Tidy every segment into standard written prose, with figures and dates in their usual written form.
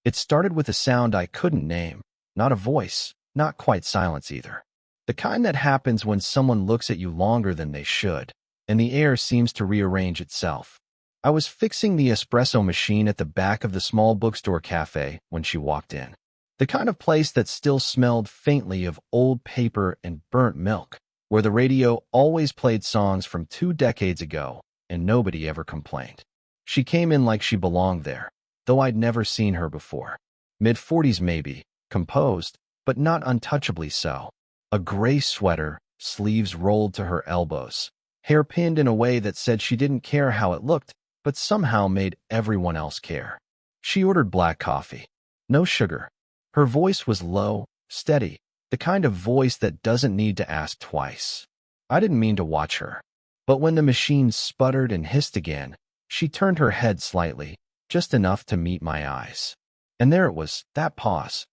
It started with a sound I couldn't name, not a voice, not quite silence either. The kind that happens when someone looks at you longer than they should, and the air seems to rearrange itself. I was fixing the espresso machine at the back of the small bookstore cafe when she walked in. The kind of place that still smelled faintly of old paper and burnt milk, where the radio always played songs from 2 decades ago and nobody ever complained. She came in like she belonged there, though I'd never seen her before. Mid-40s maybe, composed, but not untouchably so. A gray sweater, sleeves rolled to her elbows, hair pinned in a way that said she didn't care how it looked, but somehow made everyone else care. She ordered black coffee. No sugar. Her voice was low, steady, the kind of voice that doesn't need to ask twice. I didn't mean to watch her, but when the machine sputtered and hissed again, she turned her head slightly, just enough to meet my eyes. And there it was, that pause.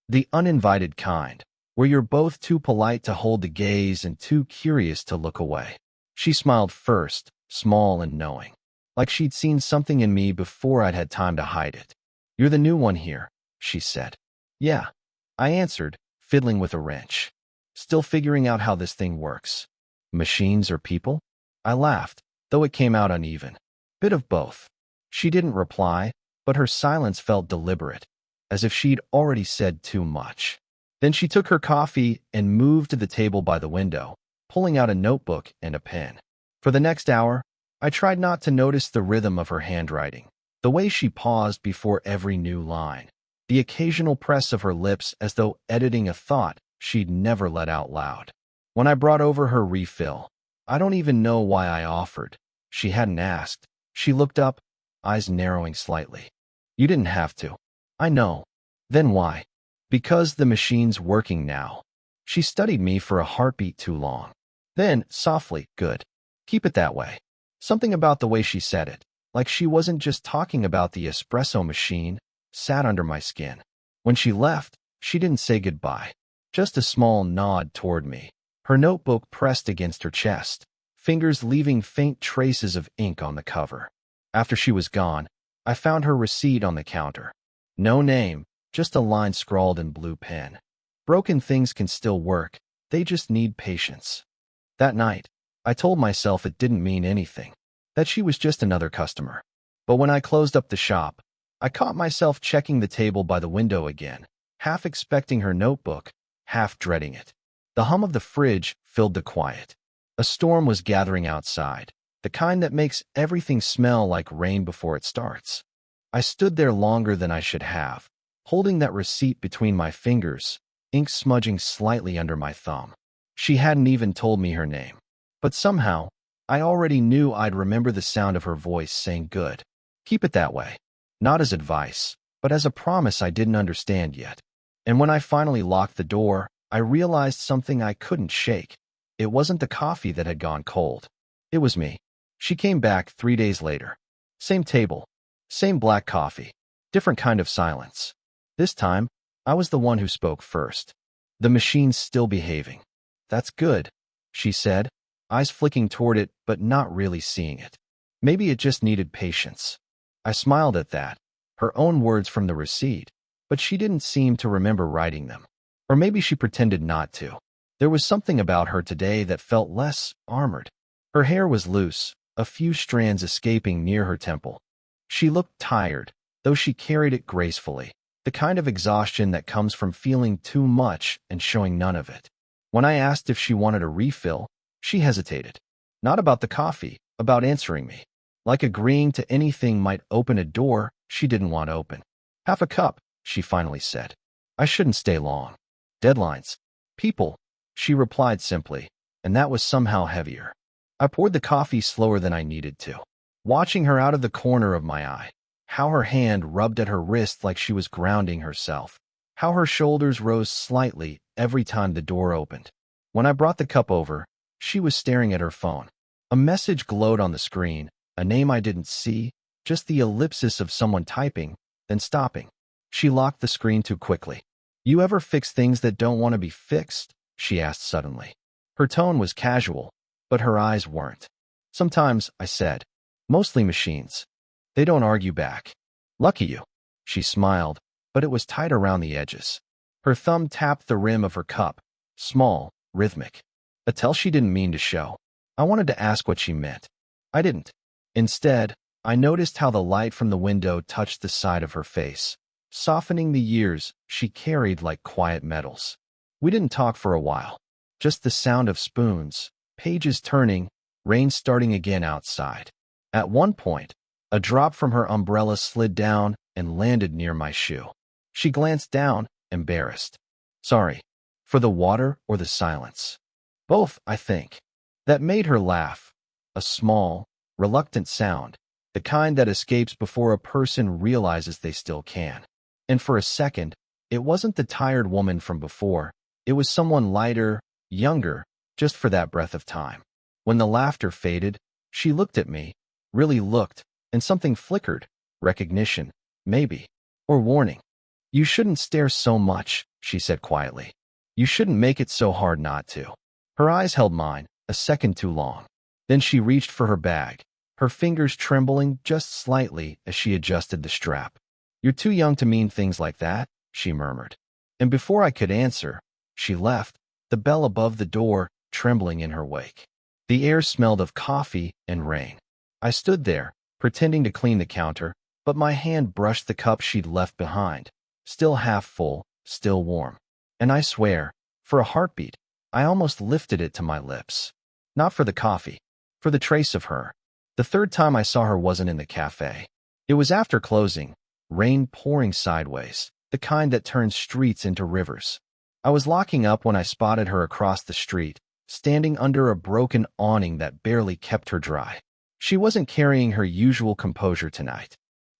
The uninvited kind, where you're both too polite to hold the gaze and too curious to look away. She smiled first, small and knowing, like she'd seen something in me before I'd had time to hide it. "You're the new one here," she said. "Yeah," I answered, fiddling with a wrench. Still figuring out how this thing works. "Machines or people?" I laughed, though it came out uneven. "Bit of both." She didn't reply, but her silence felt deliberate, as if she'd already said too much. Then she took her coffee and moved to the table by the window, pulling out a notebook and a pen. For the next hour, I tried not to notice the rhythm of her handwriting, the way she paused before every new line, the occasional press of her lips as though editing a thought she'd never let out loud. When I brought over her refill, I don't even know why I offered. She hadn't asked. She looked up, eyes narrowing slightly. "You didn't have to." "I know." "Then why?" "Because the machine's working now." She studied me for a heartbeat too long. Then, softly, "Good. Keep it that way." Something about the way she said it, like she wasn't just talking about the espresso machine, sat under my skin. When she left, she didn't say goodbye, just a small nod toward me, her notebook pressed against her chest, fingers leaving faint traces of ink on the cover. After she was gone, I found her receipt on the counter. No name, just a line scrawled in blue pen. Broken things can still work, they just need patience. That night, I told myself it didn't mean anything, that she was just another customer. But when I closed up the shop, I caught myself checking the table by the window again, half expecting her notebook, half dreading it. The hum of the fridge filled the quiet. A storm was gathering outside, the kind that makes everything smell like rain before it starts. I stood there longer than I should have, holding that receipt between my fingers, ink smudging slightly under my thumb. She hadn't even told me her name. But somehow, I already knew I'd remember the sound of her voice saying good. Keep it that way. Not as advice, but as a promise I didn't understand yet. And when I finally locked the door, I realized something I couldn't shake. It wasn't the coffee that had gone cold. It was me. She came back 3 days later. Same table. Same black coffee. Different kind of silence. This time, I was the one who spoke first. "The machine's still behaving." "That's good," she said, eyes flicking toward it but not really seeing it. Maybe it just needed patience. I smiled at that, her own words from the receipt, but she didn't seem to remember writing them. Or maybe she pretended not to. There was something about her today that felt less armored. Her hair was loose, a few strands escaping near her temple. She looked tired, though she carried it gracefully, the kind of exhaustion that comes from feeling too much and showing none of it. When I asked if she wanted a refill, she hesitated. Not about the coffee, about answering me. Like agreeing to anything might open a door she didn't want open. "Half a cup," she finally said. "I shouldn't stay long." "Deadlines. People," she replied simply, and that was somehow heavier. I poured the coffee slower than I needed to, watching her out of the corner of my eye, how her hand rubbed at her wrist like she was grounding herself, how her shoulders rose slightly every time the door opened. When I brought the cup over, she was staring at her phone. A message glowed on the screen, a name I didn't see, just the ellipsis of someone typing, then stopping. She locked the screen too quickly. "You ever fix things that don't want to be fixed?" she asked suddenly. Her tone was casual, but her eyes weren't. "Sometimes," I said. "Mostly machines. They don't argue back." "Lucky you." She smiled, but it was tight around the edges. Her thumb tapped the rim of her cup, small, rhythmic. A tell she didn't mean to show. I wanted to ask what she meant. I didn't. Instead, I noticed how the light from the window touched the side of her face, softening the years she carried like quiet metals. We didn't talk for a while. Just the sound of spoons, pages turning, rain starting again outside. At one point, a drop from her umbrella slid down and landed near my shoe. She glanced down, embarrassed. Sorry. For the water or the silence? Both, I think. That made her laugh. A small, reluctant sound, the kind that escapes before a person realizes they still can. And for a second, it wasn't the tired woman from before. It was someone lighter, younger, just for that breath of time. When the laughter faded, she looked at me, really looked, and something flickered. Recognition, maybe. Or warning. You shouldn't stare so much, she said quietly. You shouldn't make it so hard not to. Her eyes held mine, a second too long. Then she reached for her bag, her fingers trembling just slightly as she adjusted the strap. You're too young to mean things like that, she murmured. And before I could answer, she left, the bell above the door trembling in her wake. The air smelled of coffee and rain. I stood there, pretending to clean the counter, but my hand brushed the cup she'd left behind, still half full, still warm. And I swear, for a heartbeat, I almost lifted it to my lips. Not for the coffee, for the trace of her. The third time I saw her wasn't in the cafe. It was after closing, rain pouring sideways, the kind that turns streets into rivers. I was locking up when I spotted her across the street, standing under a broken awning that barely kept her dry. She wasn't carrying her usual composure tonight.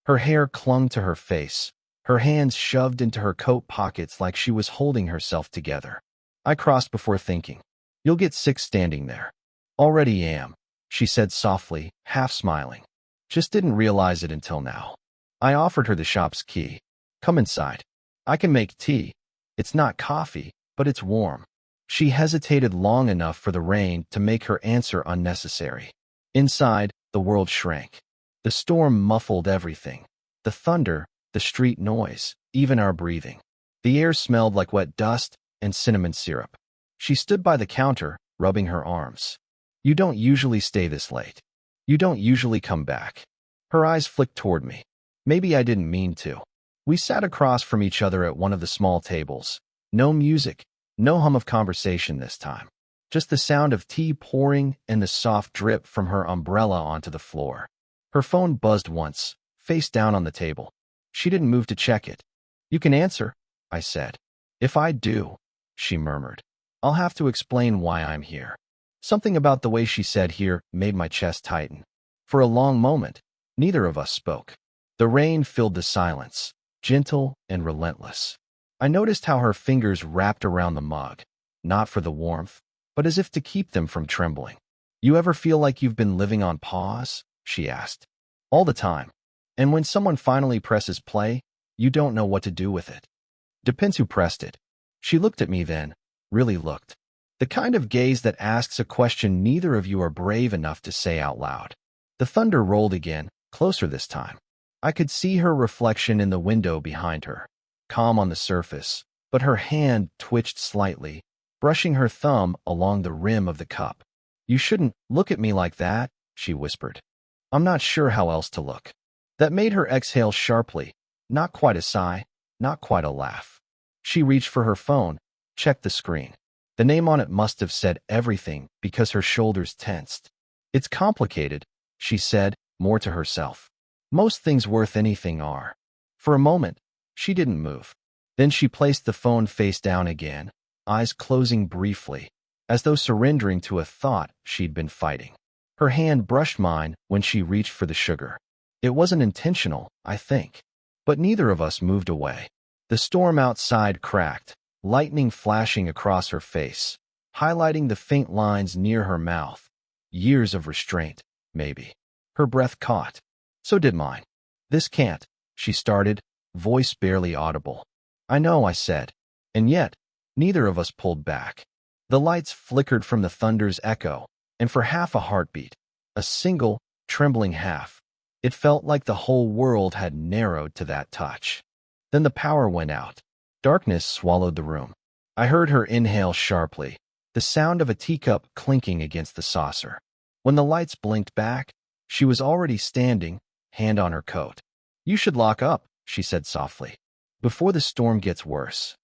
Her hair clung to her face, her hands shoved into her coat pockets like she was holding herself together. I crossed before thinking. You'll get sick standing there. Already am, she said softly, half smiling. Just didn't realize it until now. I offered her the shop's key. Come inside. I can make tea. It's not coffee, but it's warm. She hesitated long enough for the rain to make her answer unnecessary. Inside, the world shrank. The storm muffled everything. The thunder, the street noise, even our breathing. The air smelled like wet dust and cinnamon syrup. She stood by the counter, rubbing her arms. You don't usually stay this late. You don't usually come back. Her eyes flicked toward me. Maybe I didn't mean to. We sat across from each other at one of the small tables. No music, no hum of conversation this time. Just the sound of tea pouring and the soft drip from her umbrella onto the floor. Her phone buzzed once, face down on the table. She didn't move to check it. You can answer, I said. If I do, she murmured, I'll have to explain why I'm here. Something about the way she said here made my chest tighten. For a long moment, neither of us spoke. The rain filled the silence, gentle and relentless. I noticed how her fingers wrapped around the mug, not for the warmth, but as if to keep them from trembling. You ever feel like you've been living on pause? She asked. All the time. And when someone finally presses play, you don't know what to do with it. Depends who pressed it. She looked at me then, really looked. The kind of gaze that asks a question neither of you are brave enough to say out loud. The thunder rolled again, closer this time. I could see her reflection in the window behind her, calm on the surface, but her hand twitched slightly, brushing her thumb along the rim of the cup. You shouldn't look at me like that, she whispered. I'm not sure how else to look. That made her exhale sharply, not quite a sigh, not quite a laugh. She reached for her phone, checked the screen. The name on it must have said everything because her shoulders tensed. It's complicated, she said, more to herself. Most things worth anything are. For a moment, she didn't move. Then she placed the phone face down again, eyes closing briefly, as though surrendering to a thought she'd been fighting. Her hand brushed mine when she reached for the sugar. It wasn't intentional, I think. But neither of us moved away. The storm outside cracked, lightning flashing across her face, highlighting the faint lines near her mouth. Years of restraint, maybe. Her breath caught. So did mine. This can't, she started, voice barely audible. I know, I said. And yet, neither of us pulled back. The lights flickered from the thunder's echo, and for half a heartbeat, a single, trembling half, it felt like the whole world had narrowed to that touch. Then the power went out. Darkness swallowed the room. I heard her inhale sharply, the sound of a teacup clinking against the saucer. When the lights blinked back, she was already standing, hand on her coat. "You should lock up," she said softly, "before the storm gets worse."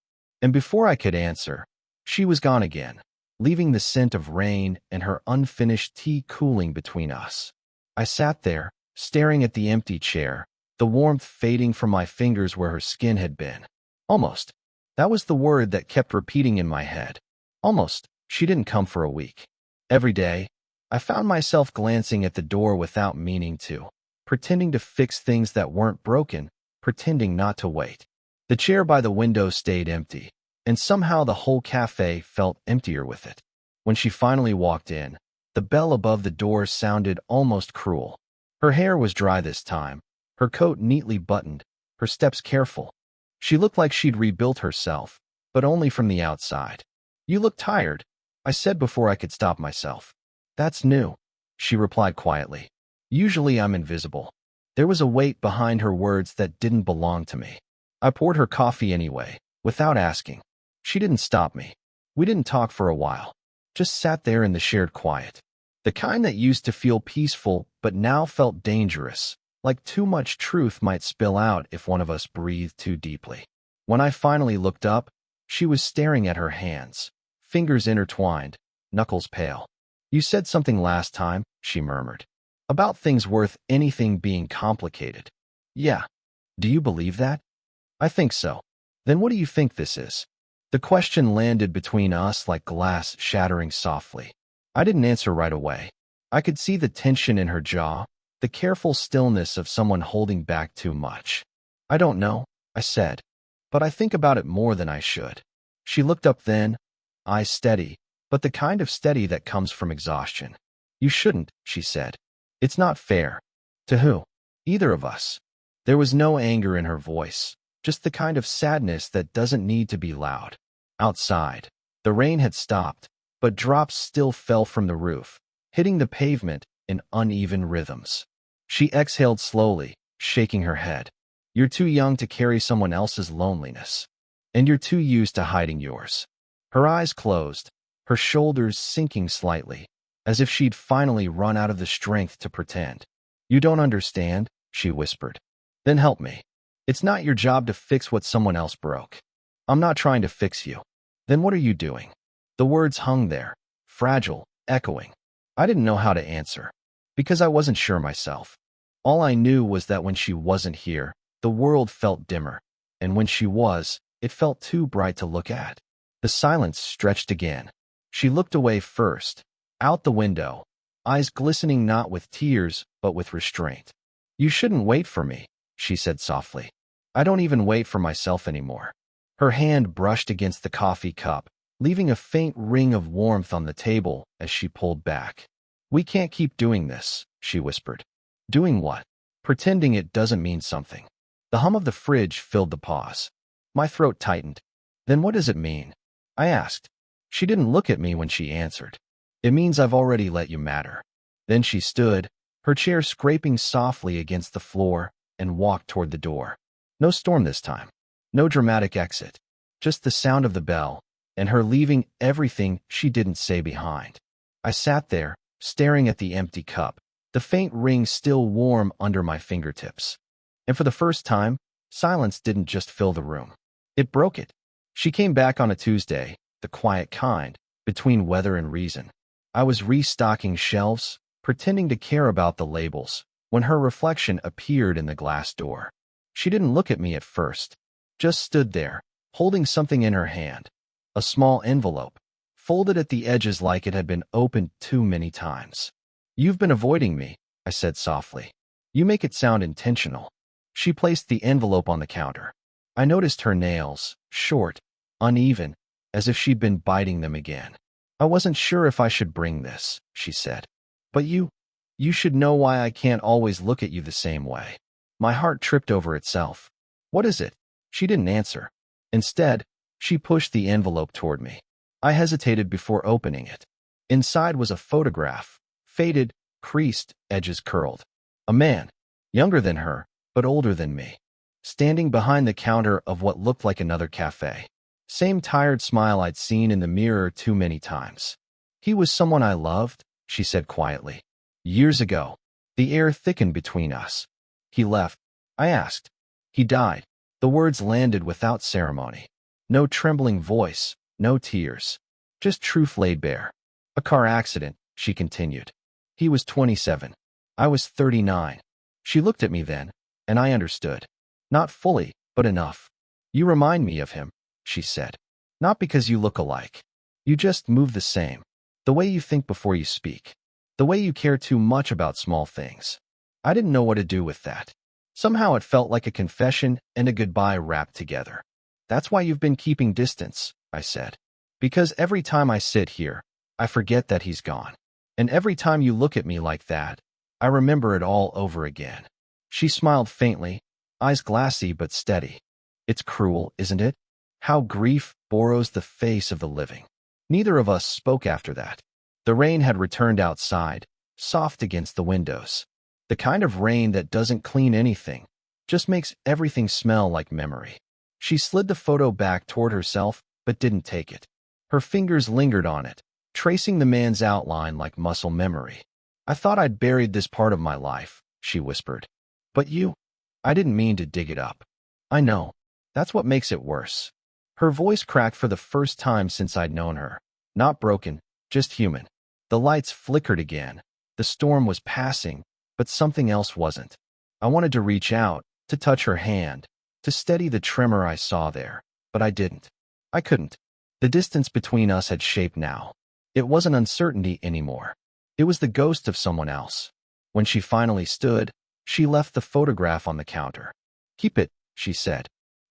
And before I could answer, she was gone again, leaving the scent of rain and her unfinished tea cooling between us. I sat there, staring at the empty chair, the warmth fading from my fingers where her skin had been. Almost. That was the word that kept repeating in my head. Almost. She didn't come for a week. Every day, I found myself glancing at the door without meaning to, pretending to fix things that weren't broken, pretending not to wait. The chair by the window stayed empty, and somehow the whole cafe felt emptier with it. When she finally walked in, the bell above the door sounded almost cruel. Her hair was dry this time, her coat neatly buttoned, her steps careful. She looked like she'd rebuilt herself, but only from the outside. "You look tired," I said before I could stop myself. "That's new," she replied quietly. "Usually I'm invisible." There was a weight behind her words that didn't belong to me. I poured her coffee anyway, without asking. She didn't stop me. We didn't talk for a while. Just sat there in the shared quiet. The kind that used to feel peaceful but now felt dangerous, like too much truth might spill out if one of us breathed too deeply. When I finally looked up, she was staring at her hands, fingers intertwined, knuckles pale. "You said something last time," she murmured, "about things worth anything being complicated." "Yeah. Do you believe that?" "I think so." "Then what do you think this is?" The question landed between us like glass shattering softly. I didn't answer right away. I could see the tension in her jaw, the careful stillness of someone holding back too much. "I don't know," I said, "but I think about it more than I should." She looked up then, eyes steady, but the kind of steady that comes from exhaustion. "You shouldn't," she said. "It's not fair." "To who?" "Either of us." There was no anger in her voice, just the kind of sadness that doesn't need to be loud. Outside, the rain had stopped, but drops still fell from the roof, hitting the pavement in uneven rhythms. She exhaled slowly, shaking her head. "You're too young to carry someone else's loneliness, and you're too used to hiding yours." Her eyes closed, her shoulders sinking slightly, as if she'd finally run out of the strength to pretend. "You don't understand," she whispered. "Then help me. It's not your job to fix what someone else broke." "I'm not trying to fix you." "Then what are you doing?" The words hung there, fragile, echoing. I didn't know how to answer, because I wasn't sure myself. All I knew was that when she wasn't here, the world felt dimmer, and when she was, it felt too bright to look at. The silence stretched again. She looked away first, out the window, eyes glistening not with tears, but with restraint. "You shouldn't wait for me," she said softly. "I don't even wait for myself anymore." Her hand brushed against the coffee cup, leaving a faint ring of warmth on the table as she pulled back. "We can't keep doing this," she whispered. "Doing what?" "Pretending it doesn't mean something." The hum of the fridge filled the pause. My throat tightened. "Then what does it mean?" I asked. She didn't look at me when she answered. "It means I've already let you matter." Then she stood, her chair scraping softly against the floor, and walked toward the door. No storm this time. No dramatic exit. Just the sound of the bell, and her leaving everything she didn't say behind. I sat there, staring at the empty cup, the faint ring still warm under my fingertips. And for the first time, silence didn't just fill the room. It broke it. She came back on a Tuesday, the quiet kind, between weather and reason. I was restocking shelves, pretending to care about the labels, when her reflection appeared in the glass door. She didn't look at me at first, just stood there, holding something in her hand. A small envelope, folded at the edges like it had been opened too many times. "You've been avoiding me," I said softly. "You make it sound intentional." She placed the envelope on the counter. I noticed her nails, short, uneven, as if she'd been biting them again. "I wasn't sure if I should bring this," she said. "But you should know why I can't always look at you the same way." My heart tripped over itself. "What is it?" She didn't answer. Instead, she pushed the envelope toward me. I hesitated before opening it. Inside was a photograph, faded, creased, edges curled. A man, younger than her, but older than me. standing behind the counter of what looked like another cafe. Same tired smile I'd seen in the mirror too many times. He was someone I loved, she said quietly. Years ago. The air thickened between us. He left. I asked. He died. The words landed without ceremony. No trembling voice, no tears. Just truth laid bare. A car accident, she continued. He was 27. I was 39. She looked at me then, and I understood. Not fully, but enough. You remind me of him, she said. Not because you look alike. You just move the same. The way you think before you speak. The way you care too much about small things. I didn't know what to do with that. Somehow it felt like a confession and a goodbye wrapped together. That's why you've been keeping distance, I said. Because every time I sit here, I forget that he's gone. And every time you look at me like that, I remember it all over again. She smiled faintly, eyes glassy but steady. It's cruel, isn't it? How grief borrows the face of the living. Neither of us spoke after that. The rain had returned outside, soft against the windows. The kind of rain that doesn't clean anything, just makes everything smell like memory. She slid the photo back toward herself, but didn't take it. Her fingers lingered on it, tracing the man's outline like muscle memory. I thought I'd buried this part of my life, she whispered. But you? I didn't mean to dig it up. I know. That's what makes it worse. Her voice cracked for the first time since I'd known her. Not broken, just human. The lights flickered again. The storm was passing, but something else wasn't. I wanted to reach out, to touch her hand, to steady the tremor I saw there, but I didn't. I couldn't. The distance between us had shaped now. It wasn't uncertainty anymore. It was the ghost of someone else. When she finally stood, she left the photograph on the counter. Keep it, she said.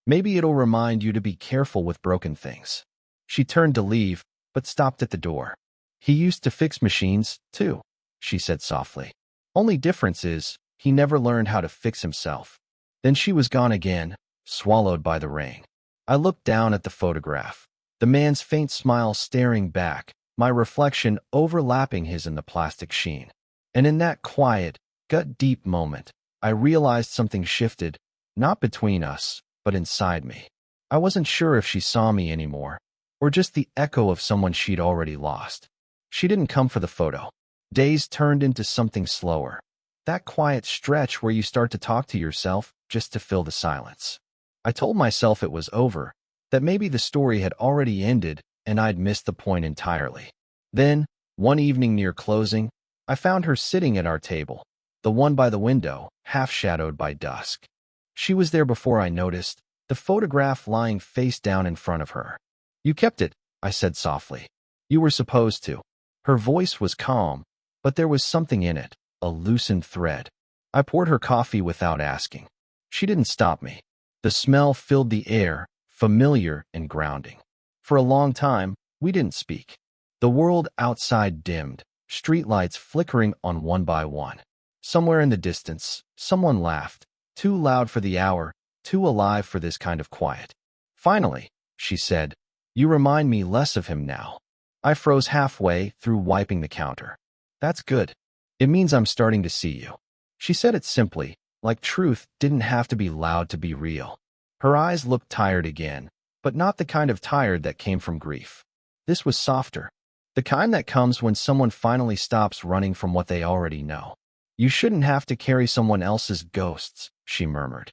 Maybe it'll remind you to be careful with broken things. She turned to leave, but stopped at the door. He used to fix machines, too, she said softly. Only difference is, he never learned how to fix himself. Then she was gone again, swallowed by the rain. I looked down at the photograph. The man's faint smile staring back, my reflection overlapping his in the plastic sheen. And in that quiet, gut-deep moment, I realized something shifted, not between us, but inside me. I wasn't sure if she saw me anymore, or just the echo of someone she'd already lost. She didn't come for the photo. Days turned into something slower. That quiet stretch where you start to talk to yourself just to fill the silence. I told myself it was over, that maybe the story had already ended and I'd missed the point entirely. Then, one evening near closing, I found her sitting at our table, the one by the window, half shadowed by dusk. She was there before I noticed, the photograph lying face down in front of her. You kept it, I said softly. You were supposed to. Her voice was calm, but there was something in it, a loosened thread. I poured her coffee without asking. She didn't stop me. The smell filled the air, familiar and grounding. For a long time, we didn't speak. The world outside dimmed, streetlights flickering on one by one. Somewhere in the distance, someone laughed, too loud for the hour, too alive for this kind of quiet. Finally, she said, you remind me less of him now. I froze halfway through wiping the counter. That's good. It means I'm starting to see you. She said it simply, like truth didn't have to be loud to be real. Her eyes looked tired again, but not the kind of tired that came from grief. This was softer. The kind that comes when someone finally stops running from what they already know. You shouldn't have to carry someone else's ghosts, she murmured.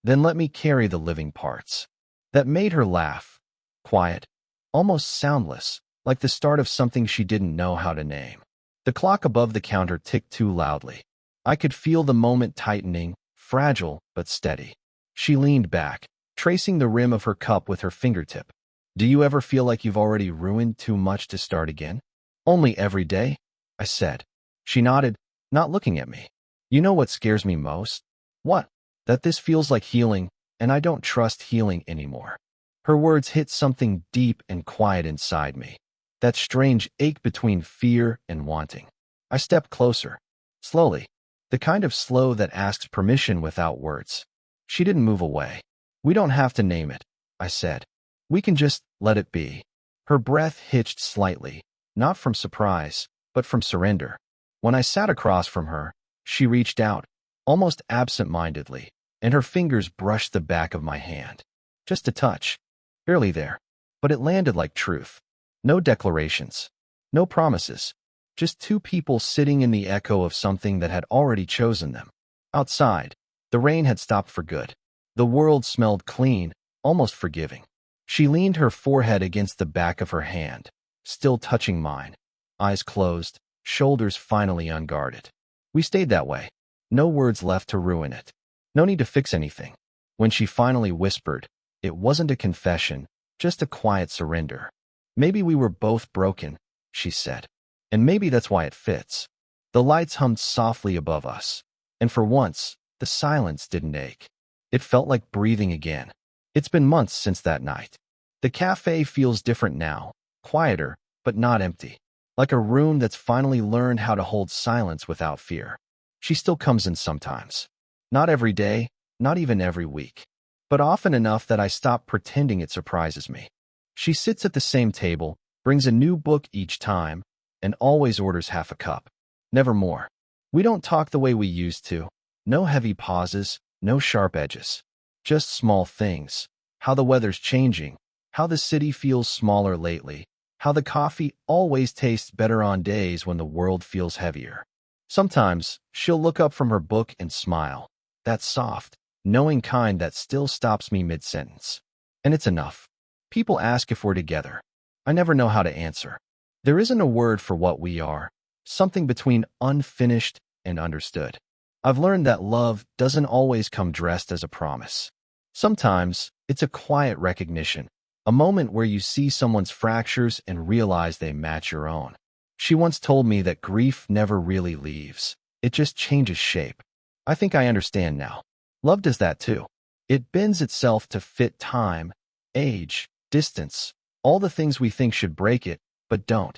Then let me carry the living parts. That made her laugh. Quiet, almost soundless, like the start of something she didn't know how to name. The clock above the counter ticked too loudly. I could feel the moment tightening, fragile but steady. She leaned back, tracing the rim of her cup with her fingertip. Do you ever feel like you've already ruined too much to start again? Only every day, I said. She nodded, not looking at me. You know what scares me most? What? That this feels like healing, and I don't trust healing anymore. Her words hit something deep and quiet inside me. That strange ache between fear and wanting. I stepped closer, slowly, the kind of slow that asks permission without words. She didn't move away. We don't have to name it, I said. We can just let it be. Her breath hitched slightly, not from surprise, but from surrender. When I sat across from her, she reached out, almost absent-mindedly, and her fingers brushed the back of my hand. Just a touch. Barely there. But it landed like truth. No declarations. No promises. Just two people sitting in the echo of something that had already chosen them. Outside, the rain had stopped for good. The world smelled clean, almost forgiving. She leaned her forehead against the back of her hand, still touching mine. Eyes closed, shoulders finally unguarded. We stayed that way. No words left to ruin it. No need to fix anything. When she finally whispered, it wasn't a confession, just a quiet surrender. Maybe we were both broken, she said. And maybe that's why it fits. The lights hummed softly above us. And for once, the silence didn't ache. It felt like breathing again. It's been months since that night. The cafe feels different now, quieter, but not empty. Like a room that's finally learned how to hold silence without fear. She still comes in sometimes. Not every day, not even every week. But often enough that I stop pretending it surprises me. She sits at the same table, brings a new book each time, and always orders half a cup. Never more. We don't talk the way we used to. No heavy pauses, no sharp edges. Just small things. How the weather's changing. How the city feels smaller lately. How the coffee always tastes better on days when the world feels heavier. Sometimes, she'll look up from her book and smile. That soft, knowing kind that still stops me mid-sentence. And it's enough. People ask if we're together. I never know how to answer. There isn't a word for what we are. Something between unfinished and understood. I've learned that love doesn't always come dressed as a promise. Sometimes, it's a quiet recognition. A moment where you see someone's fractures and realize they match your own. She once told me that grief never really leaves. It just changes shape. I think I understand now. Love does that too. It bends itself to fit time, age, distance, all the things we think should break it, but don't.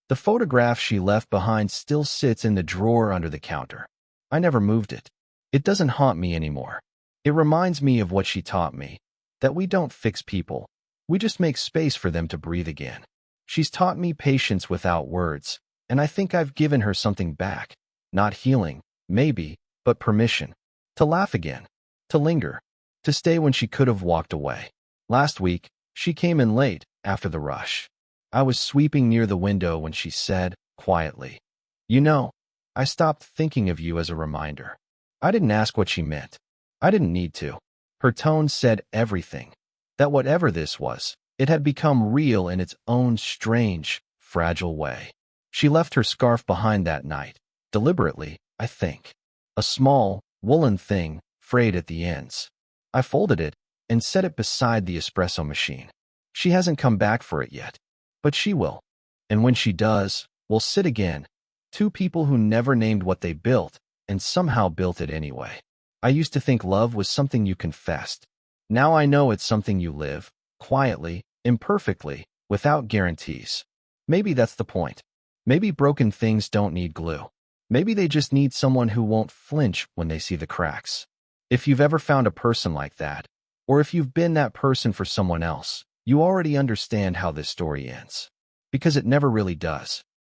The photograph she left behind still sits in the drawer under the counter. I never moved it. It doesn't haunt me anymore. It reminds me of what she taught me, that we don't fix people. We just make space for them to breathe again. She's taught me patience without words, and I think I've given her something back. Not healing, maybe, but permission. To laugh again. To linger. To stay when she could have walked away. Last week, she came in late, after the rush. I was sweeping near the window when she said, quietly, "You know, I stopped thinking of you as a reminder." I didn't ask what she meant. I didn't need to. Her tone said everything. That whatever this was, it had become real in its own strange, fragile way. She left her scarf behind that night, deliberately, I think. A small, woolen thing, frayed at the ends. I folded it and set it beside the espresso machine. She hasn't come back for it yet. But she will. And when she does, we'll sit again. Two people who never named what they built, and somehow built it anyway. I used to think love was something you confessed. Now I know it's something you live, quietly, imperfectly, without guarantees. Maybe that's the point. Maybe broken things don't need glue. Maybe they just need someone who won't flinch when they see the cracks. If you've ever found a person like that, or if you've been that person for someone else, you already understand how this story ends. Because it never really does.